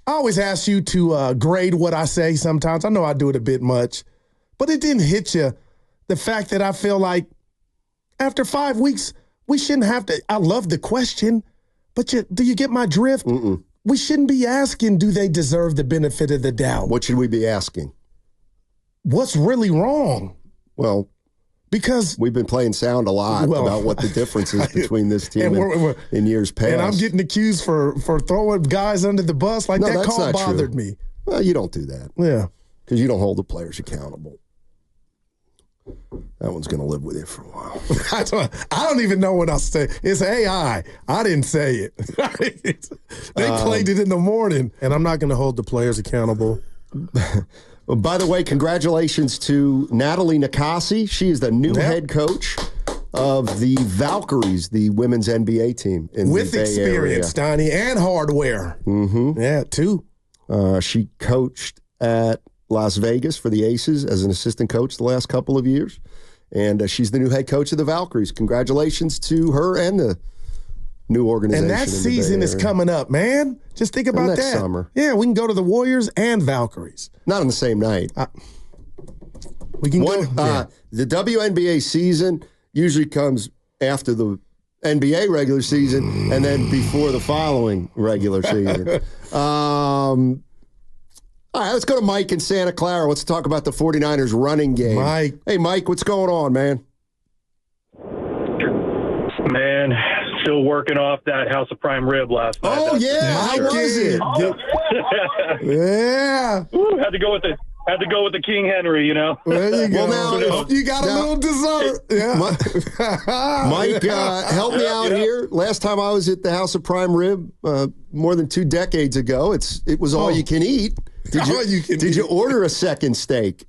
I always ask you to grade what I say sometimes. I know I do it a bit much, but it didn't hit you. The fact that I feel like after 5 weeks, we shouldn't have to. I love the question, but do you get my drift? Mm-mm. We shouldn't be asking, do they deserve the benefit of the doubt? What should we be asking? What's really wrong? Well, because we've been playing sound a lot about what the difference is between this team in years past. And I'm getting accused for throwing guys under the bus. Like, that call bothered me. Well, you don't do that. Yeah. Because you don't hold the players accountable. That one's going to live with you for a while. I don't even know what I'll say. It's AI. I didn't say it. They played it in the morning, and I'm not going to hold the players accountable. By the way, congratulations to Natalie Nakasi. She is the new head coach of the Valkyries, the women's NBA team in with the Bay experience, Steiny, and hardware. Mm-hmm. Yeah, too. She coached at Las Vegas for the Aces as an assistant coach the last couple of years. And she's the new head coach of the Valkyries. Congratulations to her and the new organization. And that season is coming up, man. Just think about next that. Summer. Yeah, we can go to the Warriors and Valkyries. Not on the same night. We can go. The WNBA season usually comes after the NBA regular season and then before the following regular season. All right, let's go to Mike in Santa Clara. Let's talk about the 49ers running game. Mike. Hey, Mike, what's going on, man? Man, still working off that House of Prime rib last night. Oh, yeah. How was it? Yeah. Ooh, had to go with the King Henry, you know. There you go. Well, now, you got a little dessert. Yeah. Mike, help me out here. Last time I was at the House of Prime Rib, more than 2 decades ago, it was all you can eat. Did you order a second steak?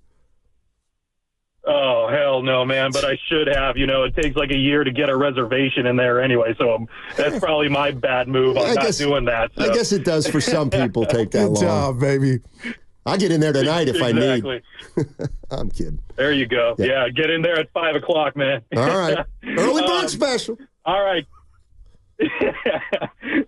Oh, hell no, man. But I should have. You know, it takes like a year to get a reservation in there anyway. So that's probably my bad move on not doing that. So. I guess it does for some people take that long. Good job, baby. I'll get in there tonight if I need. I'm kidding. There you go. Yeah, get in there at 5 o'clock, man. All right. Early bird special. All right.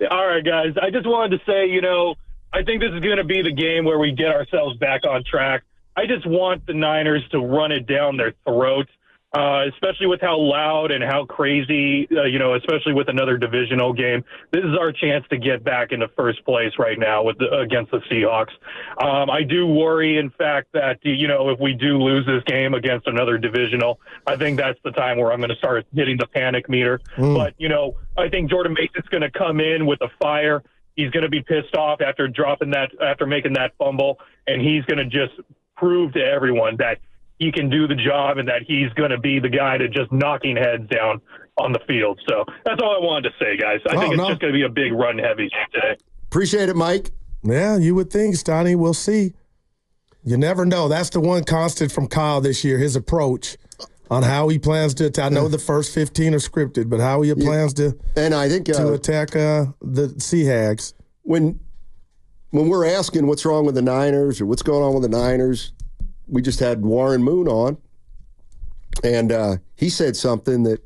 All right, guys. I just wanted to say, you know, I think this is going to be the game where we get ourselves back on track. I just want the Niners to run it down their throats, especially with how loud and how crazy, especially with another divisional game. This is our chance to get back into first place right now against the Seahawks. I do worry, in fact, that, if we do lose this game against another divisional, I think that's the time where I'm going to start hitting the panic meter. But, I think Jordan Mason's going to come in with a fire. He's going to be pissed off after making that fumble, and he's going to just prove to everyone that he can do the job and that he's going to be the guy to just knocking heads down on the field. So that's all I wanted to say, guys. I think it's just going to be a big run-heavy game today. Appreciate it, Mike. Yeah, you would think, Steiny. We'll see. You never know. That's the one constant from Kyle this year, his approach on how he plans to attack. I know the first 15 are scripted, but how he plans to attack the Sea Hags. When we're asking what's wrong with the Niners or what's going on with the Niners, we just had Warren Moon on, and he said something that,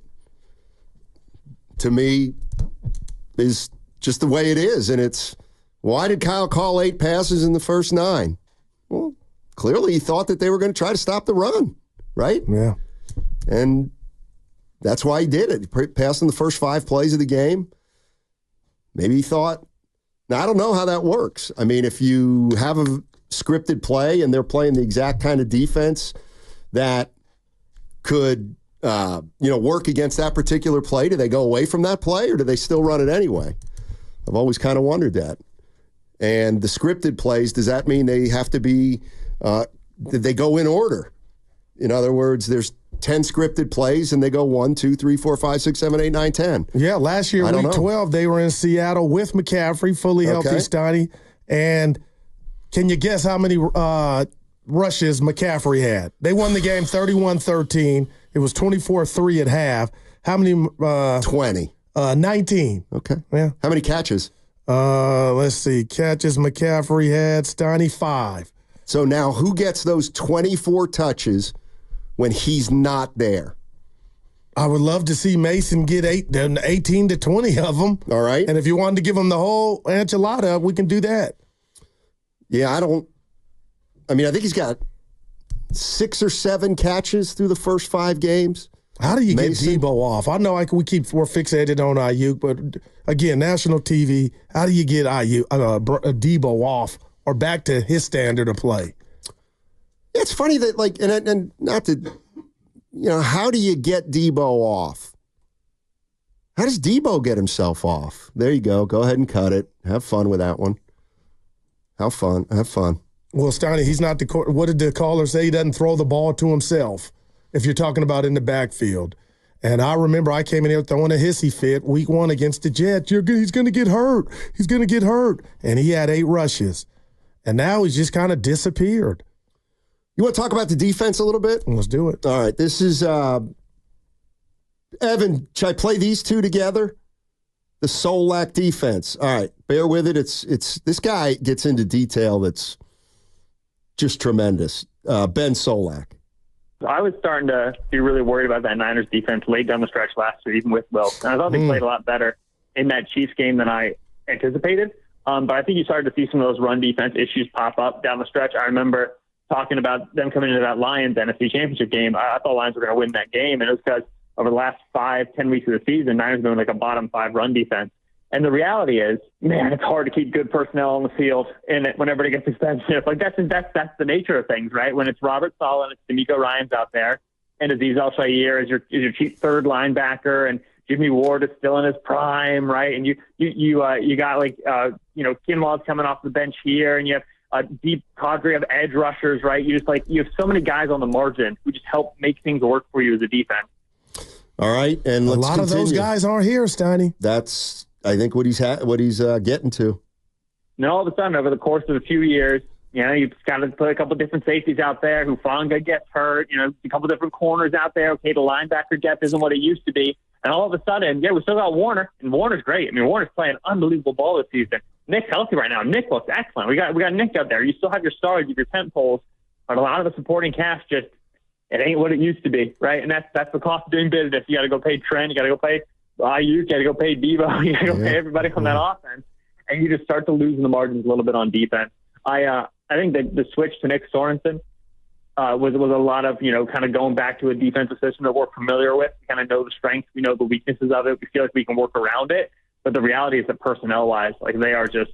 to me, is just the way it is. And it's, why did Kyle call 8 passes in the first 9? Well, clearly he thought that they were going to try to stop the run, right? Yeah. And that's why he did it. He passed in the first 5 plays of the game. Maybe he thought, now, I don't know how that works. I mean, if you have a scripted play and they're playing the exact kind of defense that could, work against that particular play, do they go away from that play or do they still run it anyway? I've always kind of wondered that. And the scripted plays, does that mean they have to be, they go in order? In other words, there's 10 scripted plays, and they go 1, 2, 3, 4, 5, 6, 7, 8, 9, 10. Yeah, last year, week 12, they were in Seattle with McCaffrey, fully healthy, Steiny. And can you guess how many rushes McCaffrey had? They won the game 31-13. It was 24-3 at half. How many? 20. 19. Okay. Yeah. How many catches? Let's see. Catches McCaffrey had, Steiny, 5. So now who gets those 24 touches when he's not there? I would love to see Mason get 18 to 20 of them. All right. And if you wanted to give him the whole enchilada, we can do that. Yeah, I think he's got 6 or 7 catches through the first 5 games. How do you get Debo off? I know we're fixated on Ayuk, but again, national TV, how do you get Debo off or back to his standard of play? It's funny that, and not to, how do you get Debo off? How does Debo get himself off? There you go. Go ahead and cut it. Have fun with that one. Have fun. Well, Steiny, he's not what did the caller say? He doesn't throw the ball to himself, if you're talking about in the backfield. And I remember I came in here throwing a hissy fit week 1 against the Jets. He's going to get hurt. He's going to get hurt. And he had 8 rushes. And now he's just kind of disappeared. You want to talk about the defense a little bit? Let's do it. All right. This is Evan, should I play these two together? The Solak defense. All right. Bear with it. It's this guy gets into detail that's just tremendous. Ben Solak. I was starting to be really worried about that Niners defense late down the stretch last year, even with Will. And I thought they played a lot better in that Chiefs game than I anticipated. But I think you started to see some of those run defense issues pop up down the stretch. I remember talking about them coming into that Lions NFC Championship game. I thought Lions were going to win that game, and it was because over the last 5-10 weeks of the season, Niners have been like a bottom 5 run defense. And the reality is, man, it's hard to keep good personnel on the field and whenever it gets expensive. Like that's the nature of things, right? When it's Robert Saleh and it's D'Amico Ryans out there, and Azeez Al-Shaair is your cheap third linebacker, and Jimmy Ward is still in his prime, right? And you got Kinlaw's coming off the bench here, and you have a deep cadre of edge rushers, right? You have so many guys on the margin who just help make things work for you as a defense. All right, and let's continue. Of those guys aren't here, Steiny. That's, I think, what he's getting to. And all of a sudden, over the course of a few years, you've got to put a couple different safeties out there. Hufanga gets hurt. A couple different corners out there. Okay, the linebacker depth isn't what it used to be. And all of a sudden, we still got Warner, and Warner's great. I mean, Warner's playing unbelievable ball this season. Nick's healthy right now. Nick looks excellent. We got Nick out there. You still have your stars, your tent poles, but a lot of the supporting cast just it ain't what it used to be, right? And that's the cost of doing business. You got to go pay Trent. You got to go pay Ayuk. You got to go pay Debo. You got to go pay everybody on that offense, and you just start to lose in the margins a little bit on defense. I think that the switch to Nick Sorensen was a lot of kind of going back to a defensive system that we're familiar with. We kind of know the strengths, we know the weaknesses of it. We feel like we can work around it. But the reality is that personnel-wise, they are just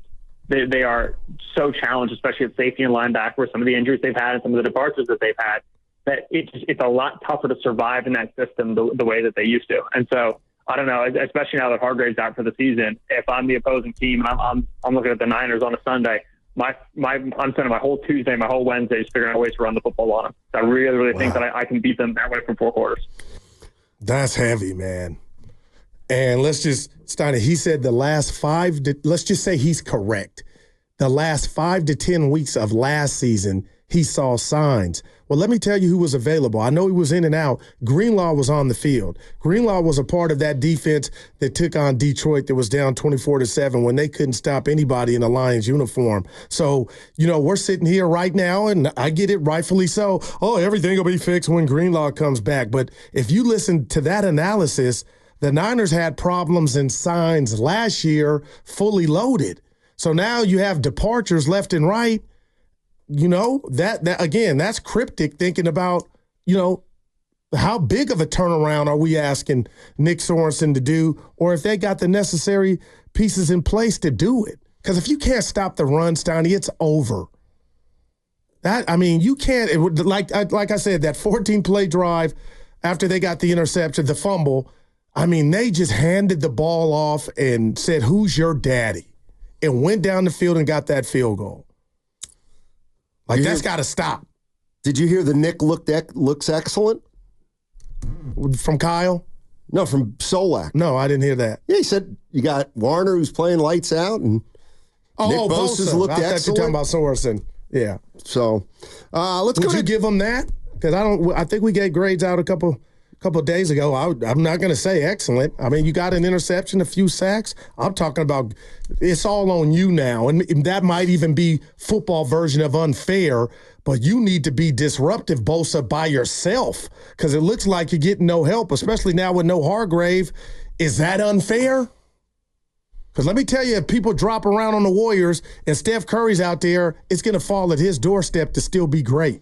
they are so challenged, especially at safety and linebacker, some of the injuries they've had and some of the departures that they've had, that it's a lot tougher to survive in that system the way that they used to. And so I don't know, especially now that Hargrave's out for the season. If I'm the opposing team and I'm looking at the Niners on a Sunday, I'm spending my whole Tuesday, my whole Wednesday just figuring out ways to run the football on them. So I really think that I can beat them that way from 4 quarters. That's heavy, man. And Steiner, he said let's just say he's correct. The last 5 to 10 weeks of last season, he saw signs. Well, let me tell you who was available. I know he was in and out. Greenlaw was on the field. Greenlaw was a part of that defense that took on Detroit that was down 24-7 when they couldn't stop anybody in a Lions uniform. So, we're sitting here right now, and I get it, rightfully so. Oh, everything will be fixed when Greenlaw comes back. But if you listen to that analysis, the Niners had problems and signs last year fully loaded. So now you have departures left and right. That again, that's cryptic thinking about, how big of a turnaround are we asking Nick Sorensen to do, or if they got the necessary pieces in place to do it. Because if you can't stop the run, Steiny, it's over. You can't, like I said, that 14-play drive after they got the interception, the fumble, they just handed the ball off and said, "Who's your daddy?" and went down the field and got that field goal. That's got to stop. Did you hear the Nick looks excellent? From Kyle? No, from Solak. No, I didn't hear that. Yeah, he said you got Warner who's playing lights out, and Nick Bosa's looked excellent. I thought you were talking about Sorensen. Yeah. So let's go. Would you give him that? Because I think we gave grades out a couple of days ago. I'm not going to say excellent. You got an interception, a few sacks. I'm talking about it's all on you now. And that might even be football version of unfair, but you need to be disruptive, Bosa, by yourself, because it looks like you're getting no help, especially now with no Hargrave. Is that unfair? Because let me tell you, if people drop around on the Warriors and Steph Curry's out there, it's going to fall at his doorstep to still be great.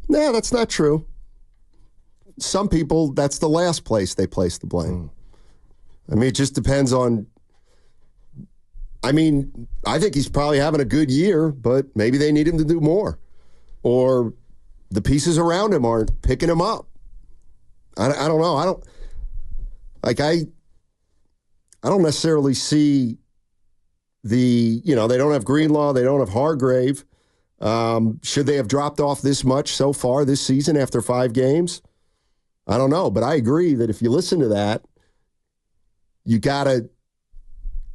No, that's not true. Some people, that's the last place they place the blame. I mean, it just depends on. I mean, I think he's probably having a good year, but maybe they need him to do more. Or the pieces around him aren't picking him up. I don't know. I don't necessarily see they don't have Greenlaw, they don't have Hargrave. Should they have dropped off this much so far this season after 5 games? I don't know, but I agree that if you listen to that, you gotta.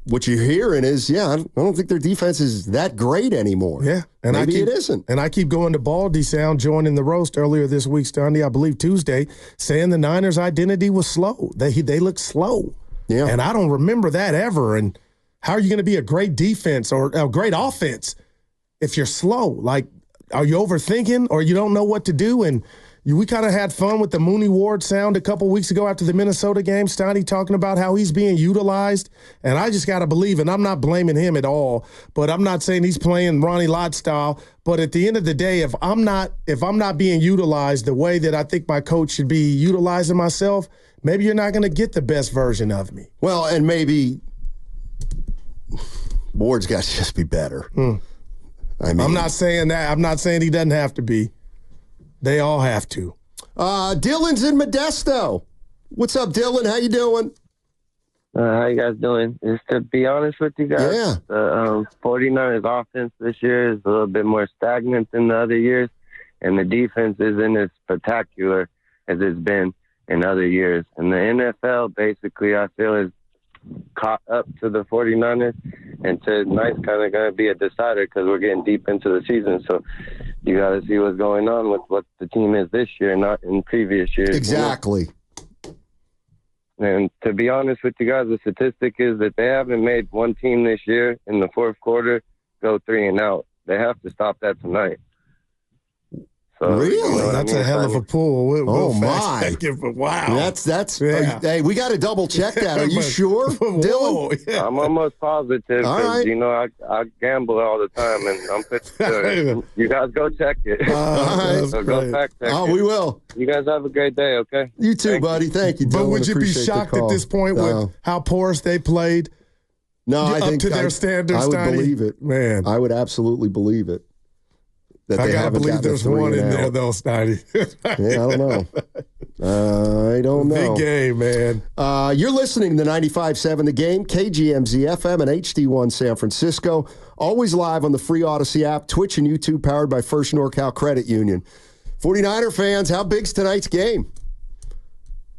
What you're hearing is, I don't think their defense is that great anymore. Yeah, and maybe it isn't. And I keep going to Baldy Sound joining the roast earlier this week, Steiny, I believe Tuesday, saying the Niners' identity was slow. They look slow. Yeah, and I don't remember that ever. And how are you going to be a great defense or a great offense if you're slow? Like, are you overthinking or you don't know what to do? And we kind of had fun with the Mooney Ward sound a couple weeks ago after the Minnesota game. Steiny talking about how he's being utilized. And I just got to believe, and I'm not blaming him at all, but I'm not saying he's playing Ronnie Lott style. But at the end of the day, if I'm not being utilized the way that I think my coach should be utilizing myself, maybe you're not going to get the best version of me. Well, and maybe Ward's got to just be better. I mean, I'm not saying that. I'm not saying he doesn't have to be. They all have to. Dylan's in Modesto. What's up, Dylan? How you doing? How you guys doing? Just to be honest with you guys, the 49ers offense this year is a little bit more stagnant than the other years, and the defense isn't as spectacular as it's been in other years. And the NFL, basically, I feel, is caught up to the 49ers, and tonight's kind of going to be a decider because we're getting deep into the season. So you got to see what's going on with what the team is this year, not in previous years. Exactly. And to be honest with you guys, the statistic is that they haven't made one team this year in the fourth quarter go 3-and-out. They have to stop that tonight. So, really? That's a hell of a pull. Oh, my. Wow. That's yeah. Hey, we got to double check that. Are you sure, Dylan? Yeah. I'm almost positive because, I gamble all the time, and I'm pretty sure. You guys go check it. All right. So go fact check it. We will. You guys have a great day, okay? You too, buddy. Thank you, Dylan. But would you be Appreciate shocked the call. at this point with how porous they played? No, I think to their standards, I would Steiny? believe it. Man. I would absolutely believe it. I gotta believe there's one in there, though, Steiny. Yeah, I don't know. I don't know. Big game, man. You're listening to 95.7 The Game, KGMZ FM and HD1 San Francisco. Always live on the free Odyssey app, Twitch and YouTube, powered by First NorCal Credit Union. 49er fans, how big's tonight's game?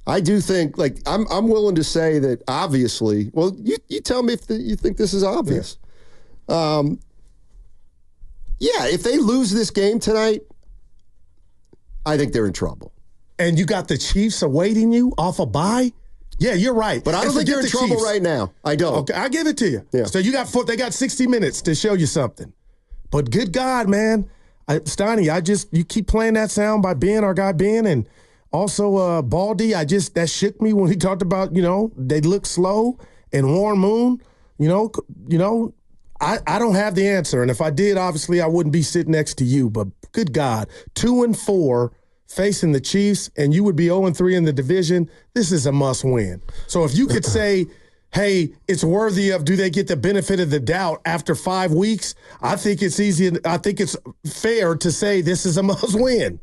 I do think, I'm willing to say that obviously, well, you tell me if you think this is obvious. Yeah, if they lose this game tonight, I think they're in trouble. And you got the Chiefs awaiting you off a bye? Yeah, you're right. But I don't think they're in trouble right now. I don't. Okay, I give it to you. Yeah. So they got 60 minutes to show you something. But good God, man. Steiny, you keep playing that sound by Ben, our guy Ben, and also Baldy. That shook me when he talked about, they look slow and Warren Moon, I don't have the answer, and if I did, obviously I wouldn't be sitting next to you. But good God, 2-4 facing the Chiefs, and you would be 0-3 in the division. This is a must-win. So if you could say, hey, it's worthy of, do they get the benefit of the doubt after 5 weeks? I think it's easy. I think it's fair to say this is a must-win.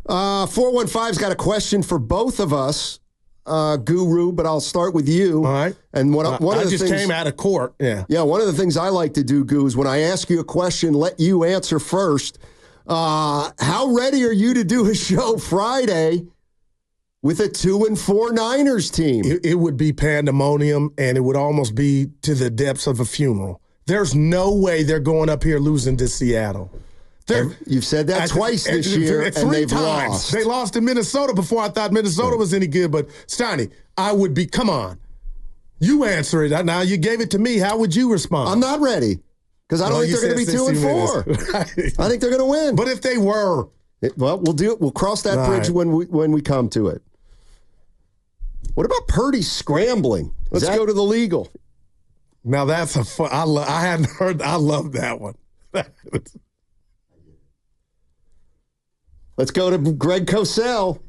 415's got a question for both of us. Guru, but I'll start with you. All right. And one of the I just things, came out of court. Yeah. Yeah. One of the things I like to do, Goo, is when I ask you a question, let you answer first. How ready are you to do a show Friday with a 2-4 Niners team? It would be pandemonium, and it would almost be to the depths of a funeral. There's no way they're going up here losing to Seattle. You've said that twice this year, and they've times. lost. They lost to Minnesota before I thought Minnesota was any good. But, Steiny, I would be, come on. You answer it. Now, you gave it to me. How would you respond? I'm not ready because I don't think they're going to be 2-4. Right. I think they're going to win. But if they were. We'll do it. We'll cross that bridge when we come to it. What about Purdy scrambling? Let's go to the legal. Now that's a fun. I hadn't heard. I love that one. Let's go to Greg Cosell.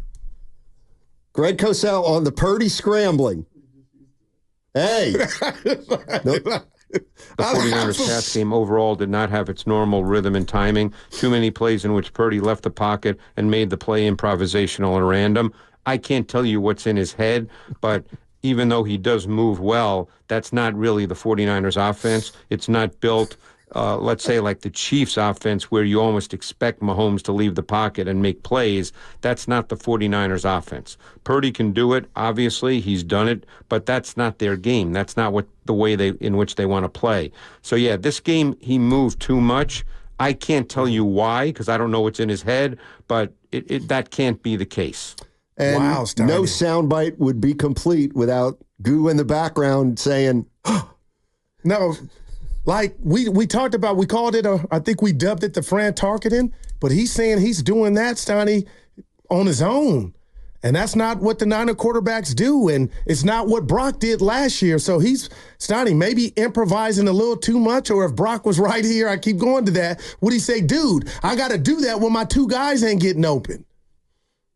Greg Cosell on the Purdy scrambling. Hey. The 49ers pass game overall did not have its normal rhythm and timing. Too many plays in which Purdy left the pocket and made the play improvisational and random. I can't tell you what's in his head, but even though he does move well, that's not really the 49ers offense. It's not built, let's say, like the Chiefs offense where you almost expect Mahomes to leave the pocket and make plays. That's not the 49ers offense. Purdy can do it. Obviously, he's done it, but that's not their game. That's not the way in which they want to play. So, yeah, this game, he moved too much. I can't tell you why because I don't know what's in his head, but that can't be the case. And wow, no soundbite would be complete without Goo in the background saying, no, like we talked about, we called it, I think we dubbed it the Fran Tarkenton, but he's saying he's doing that, Steiny, on his own. And that's not what the Niner quarterbacks do, and it's not what Brock did last year. So he's, Steiny, maybe improvising a little too much, or if Brock was right here, I keep going to that, would he say, dude, I got to do that when my two guys ain't getting open?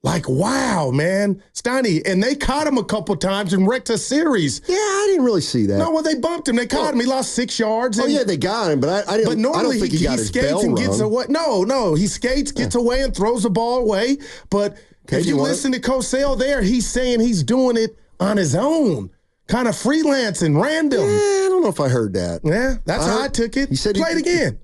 Like, wow, man. Steiny, and they caught him a couple times and wrecked a series. Yeah, I didn't really see that. No, well, they bumped him. They caught him. He lost 6 yards. Yeah, they got him, but I don't think he got his bell and rung. gets away. No, he skates, gets away, and throws the ball away. But if you listen to Cosell there, he's saying he's doing it on his own, kind of freelancing, random. Yeah, I don't know if I heard that. Yeah, that's how I took it. He said play it again.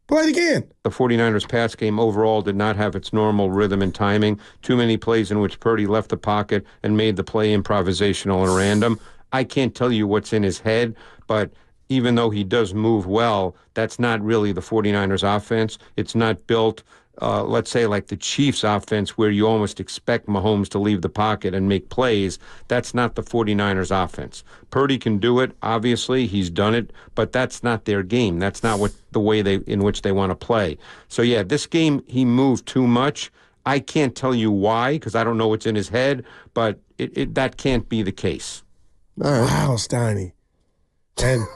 Play it again. The 49ers pass game overall did not have its normal rhythm and timing. Too many plays in which Purdy left the pocket and made the play improvisational and random. I can't tell you what's in his head, but even though he does move well, that's not really the 49ers offense. It's not built, let's say, like the Chiefs offense where you almost expect Mahomes to leave the pocket and make plays. That's not the 49ers offense. Purdy can do it. Obviously, he's done it, but that's not their game. That's not the way in which they want to play. So, yeah, this game, he moved too much. I can't tell you why because I don't know what's in his head, but that can't be the case. All right. Wow, Steiny. And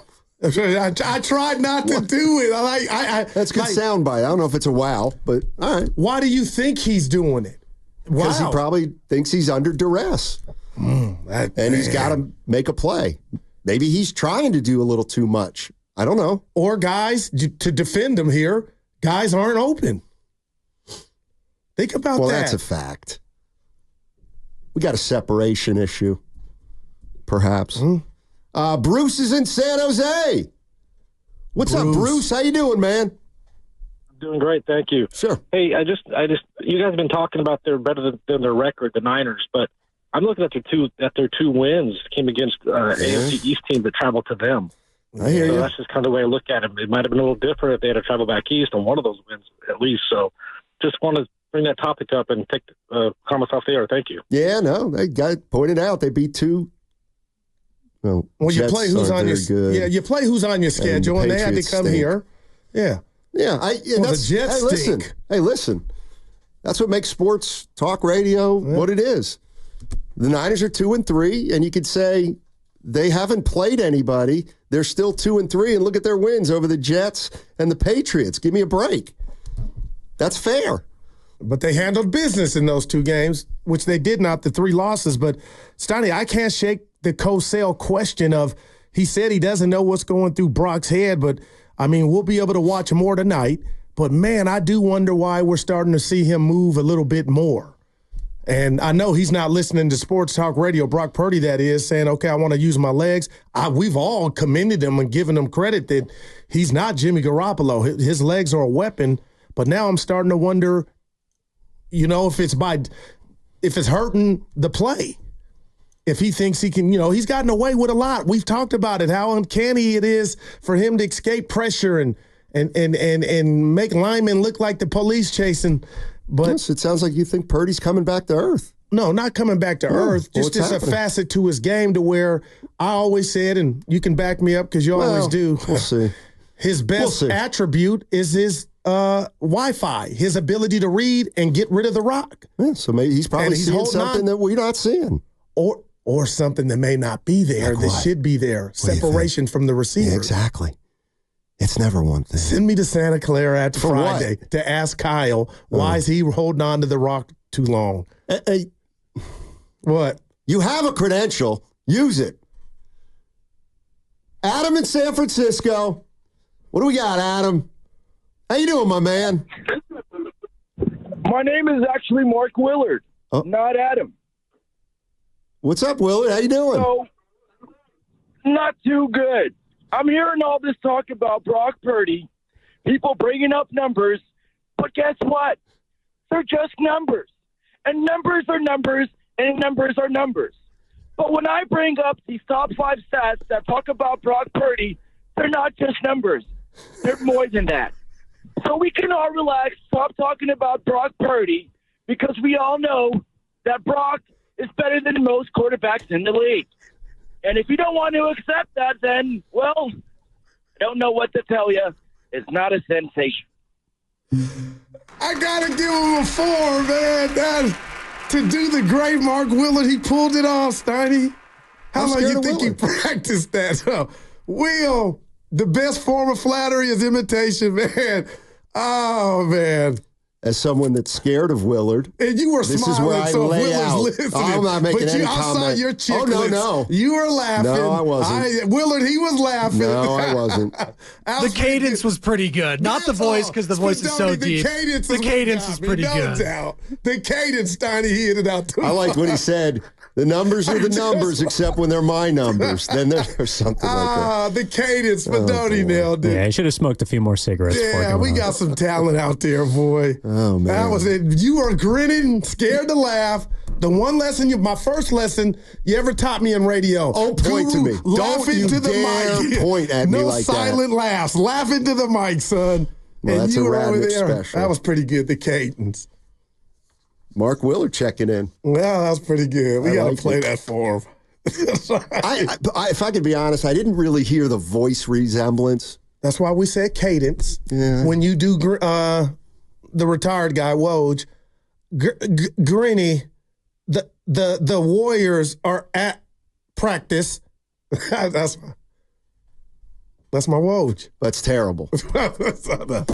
I tried not to do it. That's good soundbite. I don't know if it's a wow, but all right. Why do you think he's doing it? Because he probably thinks he's under duress. And he's got to make a play. Maybe he's trying to do a little too much. I don't know. Or guys, to defend him here, guys aren't open. Think about that. Well, that's a fact. We got a separation issue, perhaps. Bruce is in San Jose. What's up, Bruce? How you doing, man? I'm doing great, thank you. Sure. Hey, I just, you guys have been talking about they're better than their record, the Niners, but I'm looking at their two wins came against AFC East team that traveled to them. I hear you. That's just kind of the way I look at it. It might have been a little different if they had to travel back east on one of those wins at least. So, just want to bring that topic up and take comments off the air. Thank you. Yeah, no, they got pointed out they beat two. Well, you play who's on your you play who's on your schedule, and they had to come here. Yeah, the Jets stink. Hey, listen, that's what makes sports talk radio what it is. The Niners are 2-3, and you could say they haven't played anybody. They're still 2-3, and look at their wins over the Jets and the Patriots. Give me a break. That's fair. But they handled business in those two games, which they did not, the 3 losses. But, Steiny, I can't shake the Cosell question of, he said he doesn't know what's going through Brock's head, but, I mean, we'll be able to watch more tonight. But, man, I do wonder why we're starting to see him move a little bit more. And I know he's not listening to Sports Talk Radio, Brock Purdy, that is, saying, okay, I want to use my legs. We've all commended him and given him credit that he's not Jimmy Garoppolo. His legs are a weapon. But now I'm starting to wonder, you know, if it's hurting the play. If he thinks he can, you know, he's gotten away with a lot. We've talked about it, how uncanny it is for him to escape pressure and make linemen look like the police chasing. But yes, it sounds like you think Purdy's coming back to earth. No, not coming back to earth. Just as a facet to his game to where I always said, and you can back me up because you always do. We'll see. His best attribute is his Wi-Fi, his ability to read and get rid of the rock. Yeah, so maybe he's probably seeing something that we're not seeing. Or something that may not be there that should be there. Separation from the receiver. Yeah, exactly. It's never one thing. Send me to Santa Clara after Friday to ask Kyle why is he holding on to the rock too long. What? You have a credential. Use it. Adam in San Francisco. What do we got, Adam? How you doing, my man? My name is actually Mark Willard, not Adam. What's up, Willard? How you doing? So, not too good. I'm hearing all this talk about Brock Purdy, people bringing up numbers, but guess what? They're just numbers. And numbers are numbers, and numbers are numbers. But when I bring up these top 5 stats that talk about Brock Purdy, they're not just numbers. They're more than that. So we can all relax, stop talking about Brock Purdy, because we all know that Brock is better than most quarterbacks in the league. And if you don't want to accept that, then, well, I don't know what to tell you. It's not a sensation. I got to give him a 4, man. To do the great Mark Willard, he pulled it off, Steiny. How long you think he practiced that? Will, the best form of flattery is imitation, man. Oh, man. As someone that's scared of Willard. And you were this smiling, is where I so lay out. Listening. I'm not making any comment. I saw your chicklets. No. You were laughing. No, I wasn't. Willard, he was laughing. No, I wasn't. The cadence was pretty good. Not the voice, because the voice is so deep. The cadence is pretty good. No doubt. The cadence, Steiny, he hit it out too I liked when he said, the numbers are the numbers, except when they're my numbers. Then there's something like that. The cadence, but he nailed it. Yeah, he should have smoked a few more cigarettes. Yeah, we got some talent out there, boy. Oh, man. That was it. You were grinning, scared to laugh. The one lesson, my first lesson you ever taught me in radio. Oh, point to me. Laugh Don't into you the dare mic. point at me like that. No silent laughs. Laugh into the mic, son. Well, and that's you a were over there. special. That was pretty good, the cadence. Mark Willard checking in. Well, that was pretty good. We got to play it. that for him. If I could be honest, I didn't really hear the voice resemblance. That's why we said cadence. Yeah. When you do the retired guy, Woj, Grinny, the Warriors are at practice. That's my Woj. That's terrible.